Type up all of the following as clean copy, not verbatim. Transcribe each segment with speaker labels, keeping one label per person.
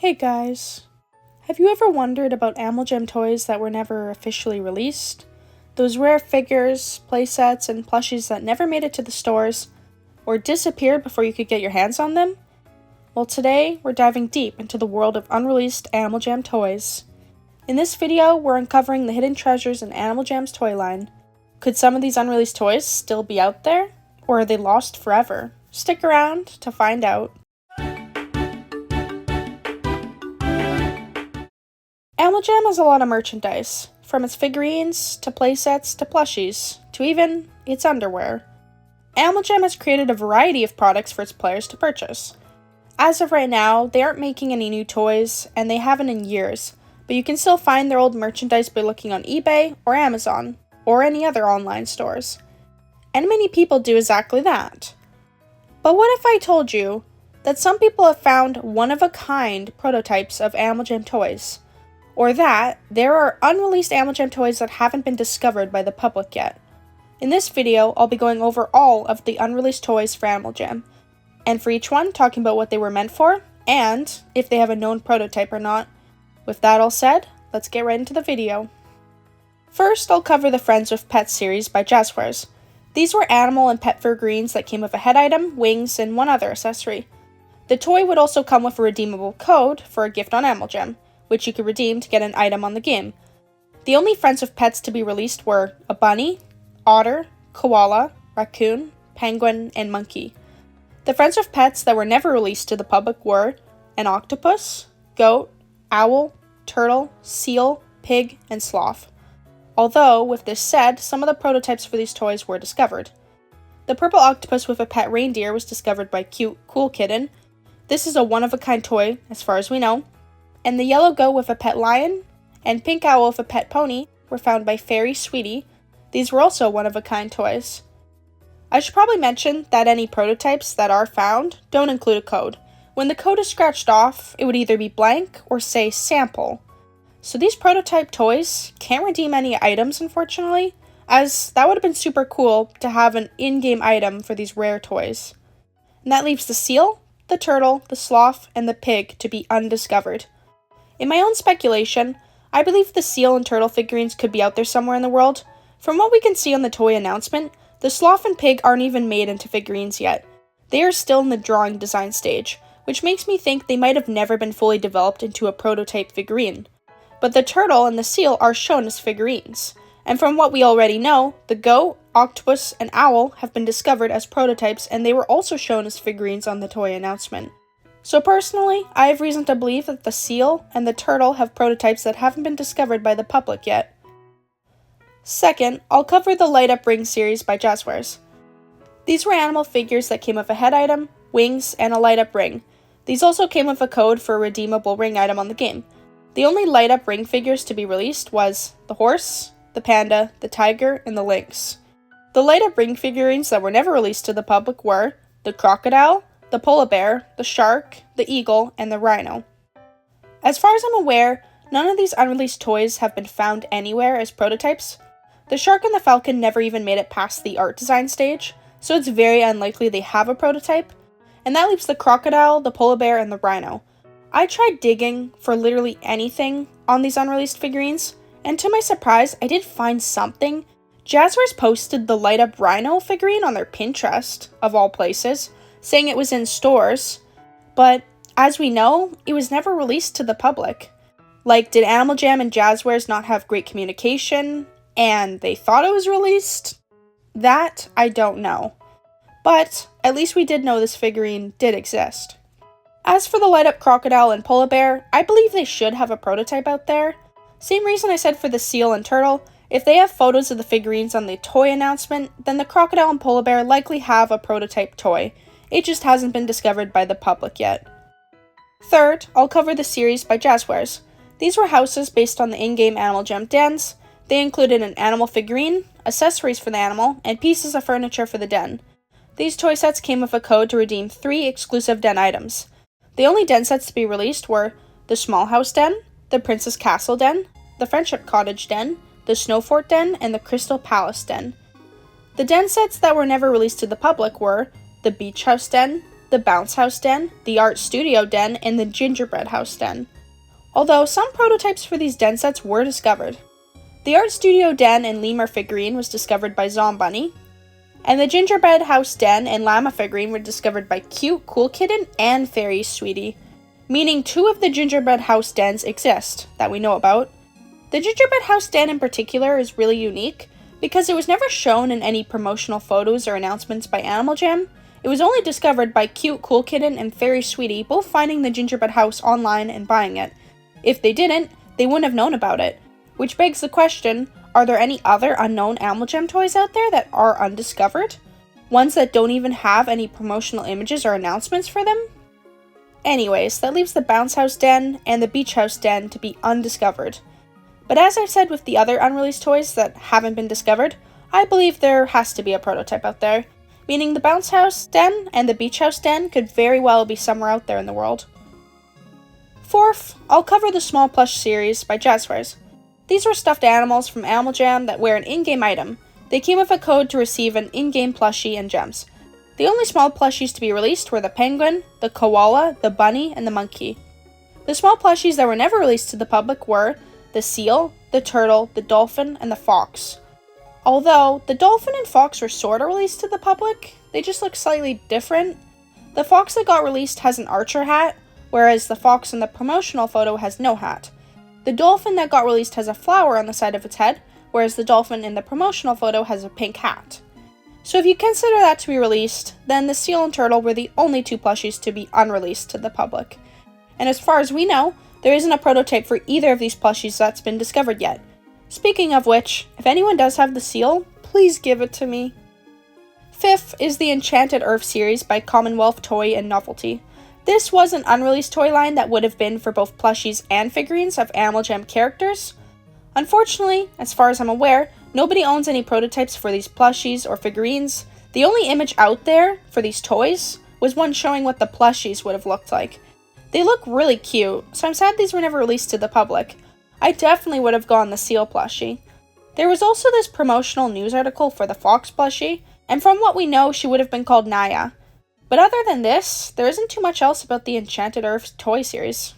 Speaker 1: Hey guys, have you ever wondered about Animal Jam toys that were never officially released? Those rare figures, playsets, and plushies that never made it to the stores, or disappeared before you could get your hands on them? Well, today, we're diving deep into the world of unreleased Animal Jam toys. In this video, we're uncovering the hidden treasures in Animal Jam's toy line. Could some of these unreleased toys still be out there? Or are they lost forever? Stick around to find out. Animal Jam has a lot of merchandise, from its figurines, to playsets, to plushies, to even its underwear. Animal Jam has created a variety of products for its players to purchase. As of right now, they aren't making any new toys, and they haven't in years, but you can still find their old merchandise by looking on eBay or Amazon, or any other online stores. And many people do exactly that. But what if I told you that some people have found one-of-a-kind prototypes of Animal Jam toys? Or that there are unreleased Animal Jam toys that haven't been discovered by the public yet. In this video, I'll be going over all of the unreleased toys for Animal Jam, and for each one, talking about what they were meant for, and if they have a known prototype or not. With that all said, let's get right into the video. First, I'll cover the Friends with Pets series by Jazzwares. These were animal and pet figurines that came with a head item, wings, and one other accessory. The toy would also come with a redeemable code for a gift on Animal Jam, which you could redeem to get an item on the game. The only Friends with Pets to be released were a bunny, otter, koala, raccoon, penguin, and monkey. The Friends with Pets that were never released to the public were an octopus, goat, owl, turtle, seal, pig, and sloth. Although, with this said, some of the prototypes for these toys were discovered. The purple octopus with a pet reindeer was discovered by Cute Cool Kitten. This is a one-of-a-kind toy, as far as we know. And the yellow goat with a pet lion, and pink owl with a pet pony were found by Fairy Sweetie. These were also one-of-a-kind toys. I should probably mention that any prototypes that are found don't include a code. When the code is scratched off, it would either be blank or say sample. So these prototype toys can't redeem any items, unfortunately, as that would have been super cool to have an in-game item for these rare toys. And that leaves the seal, the turtle, the sloth, and the pig to be undiscovered. In my own speculation, I believe the seal and turtle figurines could be out there somewhere in the world. From what we can see on the toy announcement, the sloth and pig aren't even made into figurines yet. They are still in the drawing design stage, which makes me think they might have never been fully developed into a prototype figurine. But the turtle and the seal are shown as figurines, and from what we already know, the goat, octopus, and owl have been discovered as prototypes, and they were also shown as figurines on the toy announcement. So personally, I have reason to believe that the seal and the turtle have prototypes that haven't been discovered by the public yet. Second, I'll cover the Light Up Ring series by Jazzwares. These were animal figures that came with a head item, wings, and a light up ring. These also came with a code for a redeemable ring item on the game. The only light up ring figures to be released was the horse, the panda, the tiger, and the lynx. The light up ring figurines that were never released to the public were the crocodile, the polar bear, the shark, the eagle, and the rhino. As far as I'm aware, none of these unreleased toys have been found anywhere as prototypes. The shark and the falcon never even made it past the art design stage, so it's very unlikely they have a prototype, and that leaves the crocodile, the polar bear, and the rhino. I tried digging for literally anything on these unreleased figurines, and to my surprise, I did find something. Jazzwares posted the light up rhino figurine on their Pinterest, of all places, saying it was in stores, but as we know, it was never released to the public. Like, did Animal Jam and Jazzwares not have great communication, and they thought it was released? That, I don't know. But, at least we did know this figurine did exist. As for the light-up crocodile and polar bear, I believe they should have a prototype out there. Same reason I said for the seal and turtle. If they have photos of the figurines on the toy announcement, then the crocodile and polar bear likely have a prototype toy. It just hasn't been discovered by the public yet. Third, I'll cover the series by Jazzwares. These were houses based on the in-game Animal Jam dens. They included an animal figurine, accessories for the animal, and pieces of furniture for the den. These toy sets came with a code to redeem 3 exclusive den items. The only den sets to be released were the Small House Den, the Princess Castle Den, the Friendship Cottage Den, the Snow Fort Den, and the Crystal Palace Den. The den sets that were never released to the public were the Beach House Den, the Bounce House Den, the Art Studio Den, and the Gingerbread House Den. Although some prototypes for these den sets were discovered. The Art Studio Den and Lemur figurine was discovered by Zombunny, and the Gingerbread House Den and Llama figurine were discovered by Cute Cool Kitten and Fairy Sweetie, meaning 2 of the Gingerbread House Dens exist that we know about. The Gingerbread House Den in particular is really unique because it was never shown in any promotional photos or announcements by Animal Jam. It was only discovered by Cute Cool Kitten and Fairy Sweetie both finding the Gingerbread House online and buying it. If they didn't, they wouldn't have known about it. Which begs the question, are there any other unknown Animal Jam toys out there that are undiscovered? Ones that don't even have any promotional images or announcements for them? Anyways, that leaves the Bounce House Den and the Beach House Den to be undiscovered. But as I've said with the other unreleased toys that haven't been discovered, I believe there has to be a prototype out there, meaning the Bounce House Den and the Beach House Den could very well be somewhere out there in the world. Fourth, I'll cover the Small Plush series by Jazzwares. These were stuffed animals from Animal Jam that were an in-game item. They came with a code to receive an in-game plushie and gems. The only small plushies to be released were the penguin, the koala, the bunny, and the monkey. The small plushies that were never released to the public were the seal, the turtle, the dolphin, and the fox. Although, the dolphin and fox were sorta released to the public, they just look slightly different. The fox that got released has an archer hat, whereas the fox in the promotional photo has no hat. The dolphin that got released has a flower on the side of its head, whereas the dolphin in the promotional photo has a pink hat. So if you consider that to be released, then the seal and turtle were the only 2 plushies to be unreleased to the public. And as far as we know, there isn't a prototype for either of these plushies that's been discovered yet. Speaking of which, if anyone does have the seal, please give it to me. Fifth is the Enchanted Earth series by Commonwealth Toy and Novelty. This was an unreleased toy line that would have been for both plushies and figurines of Animal Jam characters. Unfortunately, as far as I'm aware, nobody owns any prototypes for these plushies or figurines. The only image out there for these toys was one showing what the plushies would have looked like. They look really cute, so I'm sad these were never released to the public. I definitely would have gone the seal plushie. There was also this promotional news article for the fox plushie, and from what we know, she would have been called Naya. But other than this, there isn't too much else about the Enchanted Earth toy series.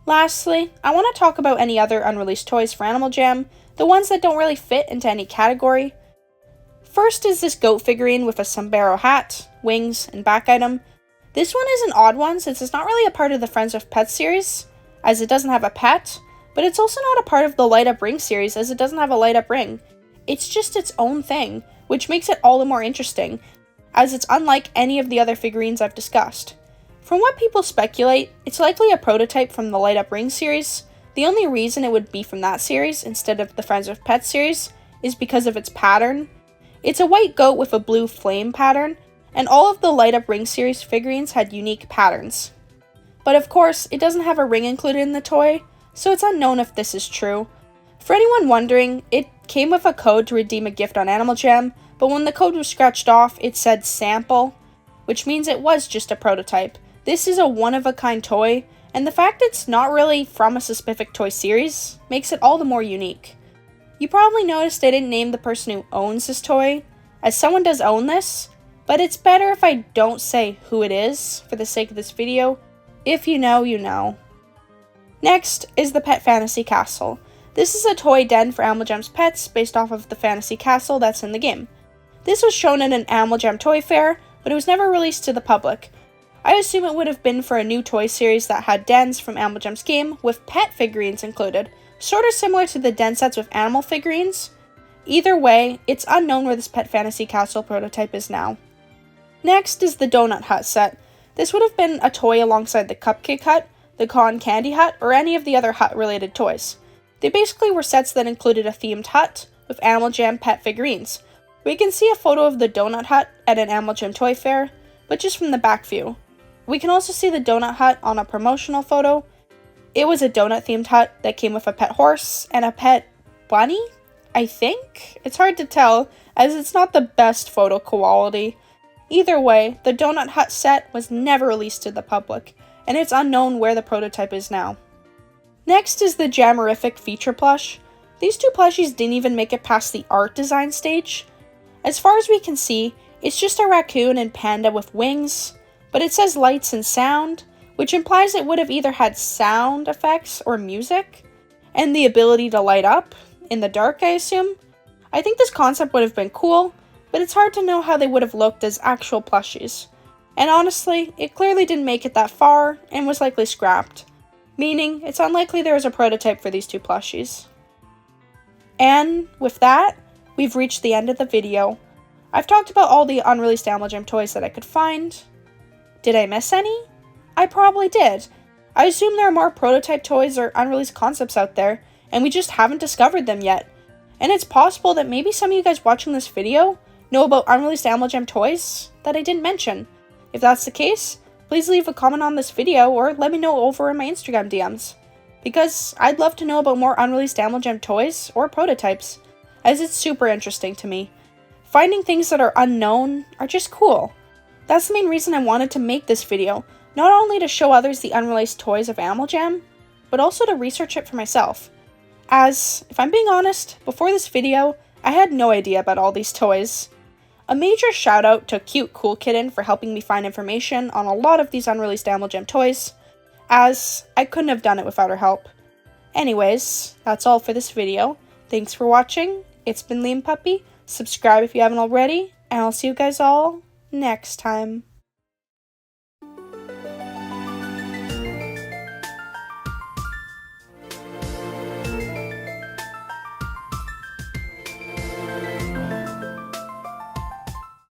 Speaker 1: Lastly, I want to talk about any other unreleased toys for Animal Jam, the ones that don't really fit into any category. First is this goat figurine with a sombrero hat, wings, and back item. This one is an odd one since it's not really a part of the Friends of Pets series, as it doesn't have a pet, but it's also not a part of the Light Up Ring series as it doesn't have a light up ring. It's just its own thing, which makes it all the more interesting, as it's unlike any of the other figurines I've discussed. From what people speculate, it's likely a prototype from the Light Up Ring series. The only reason it would be from that series instead of the Friends of Pets series is because of its pattern. It's a white goat with a blue flame pattern, and all of the Light Up Ring series figurines had unique patterns. But of course, it doesn't have a ring included in the toy, so it's unknown if this is true. For anyone wondering, it came with a code to redeem a gift on Animal Jam, but when the code was scratched off, it said sample, which means it was just a prototype. This is a one-of-a-kind toy, and the fact it's not really from a specific toy series makes it all the more unique. You probably noticed I didn't name the person who owns this toy, as someone does own this, but it's better if I don't say who it is for the sake of this video. If you know, you know. Next is the Pet Fantasy Castle. This is a toy den for Animal Jam's pets based off of the fantasy castle that's in the game. This was shown at an Animal Jam toy fair, but it was never released to the public. I assume it would have been for a new toy series that had dens from Animal Jam's game with pet figurines included, sort of similar to the den sets with animal figurines. Either way, it's unknown where this Pet Fantasy Castle prototype is now. Next is the Donut Hut set. This would have been a toy alongside the Cupcake Hut, the Cotton Candy Hut, or any of the other hut-related toys. They basically were sets that included a themed hut with Animal Jam pet figurines. We can see a photo of the Donut Hut at an Animal Jam toy fair, but just from the back view. We can also see the Donut Hut on a promotional photo. It was a donut-themed hut that came with a pet horse and a pet bunny, I think? It's hard to tell, as it's not the best photo quality. Either way, the Donut Hut set was never released to the public, and it's unknown where the prototype is now. Next is the Jamorific feature plush. These 2 plushies didn't even make it past the art design stage. As far as we can see, it's just a raccoon and panda with wings. but it says lights and sound, which implies it would have either had sound effects or music, and the ability to light up, in the dark I assume. I think this concept would have been cool, but it's hard to know how they would have looked as actual plushies. And honestly, it clearly didn't make it that far, and was likely scrapped, meaning it's unlikely there was a prototype for these two plushies. And with that, we've reached the end of the video. I've talked about all the unreleased Animal Jam toys that I could find. Did I miss any? I probably did. I assume there are more prototype toys or unreleased concepts out there, and we just haven't discovered them yet. And it's possible that maybe some of you guys watching this video know about unreleased Animal Jam toys that I didn't mention. If that's the case, please leave a comment on this video or let me know over in my Instagram DMs. Because I'd love to know about more unreleased Animal Jam toys or prototypes, as it's super interesting to me. Finding things that are unknown are just cool. That's the main reason I wanted to make this video, not only to show others the unreleased toys of Animal Jam, but also to research it for myself. As, if I'm being honest, before this video, I had no idea about all these toys. A major shout out to Cute Cool Kitten for helping me find information on a lot of these unreleased Animal Jam toys, as I couldn't have done it without her help. Anyways, that's all for this video. Thanks for watching. It's been Leamon Puppy. Subscribe if you haven't already, and I'll see you guys all next time.